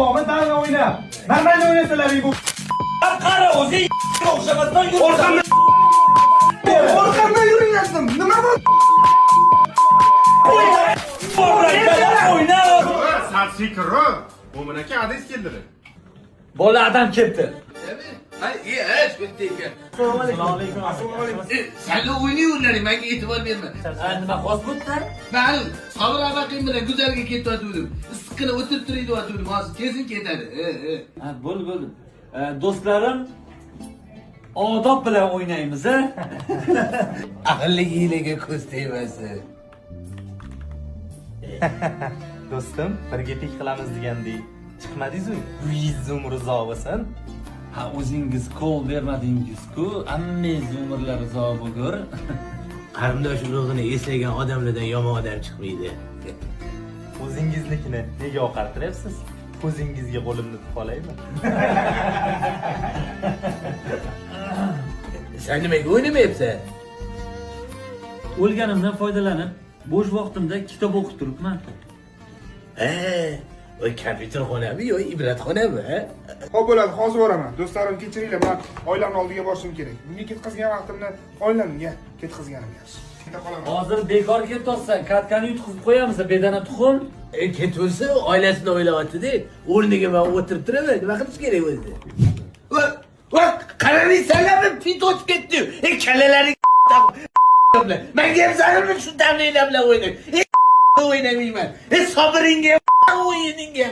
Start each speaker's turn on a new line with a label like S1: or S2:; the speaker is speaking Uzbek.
S1: Ahmet bana oyna. Normalde oynasalar bu.
S2: Qara o'zi o'xshamasdan yur.
S1: Orqamda yuraverdim. Nima bo'ldi?
S2: O'yna.
S3: Sarsikro. Mo'minaka adres keldi.
S2: Bola adam keldi.
S4: Senle oynuyorlar, ben itibar verme.
S2: Nima xosbutdan?
S4: Ben sabır bakayım bile güzel ketdi atıyorum. Sıkıla oturup duruyordu atıyorum. Az kesin ketadi.
S2: Ha, bo'ldi. Do'stlarim, odob bilan o'ynaymiz, ha?
S4: Aqlli hiylege ko'z tegmasi.
S1: Do'stim, birga pik qilamiz degandek chiqmadingiz-ku. 100 so'm rizo bo'lsin.
S2: Ha, o'zingiz qo'l bermadingiz-ku, ammangiz umrlar rizo bo'lgur.
S4: Qarindosh urug'ini eslagan odamlardan yomon odam chiqmaydi.
S1: O'zingiznikini nega oqartiryapsiz? Ko'zingizga qo'limni tiqib olaymi?
S4: Sen nimaga o'ynamayapsan?
S2: O'lganimdan foydalanib, bo'sh vaqtimda kitob o'qib turibman.
S4: O kompyuterxonami yo ibratxonami?
S5: Xo'p bo'ladi, hozir boraman. Do'stlarim kechiringlar, men oilamni oldiga borishim kerak. Bunga ketkazgan vaqtimni oilamga ketkazganim yaxshi. Keta qolaman.
S2: Hozir bekor ketolsan, kartkani yutqizib qo'yamiz, bedana tuxum.
S4: Ketolsa oilasini o'ylayapti-da, o'rniga men o'tirib turaman. Nima qilish kerak o'zi? Va, qaraysanlarmi, fit o'tib ketdi. Kalalaring bilan. Menga ham zarurmi shu damlaylar bilan o'ynay. O'ynamayman. Sabringga o'yiningga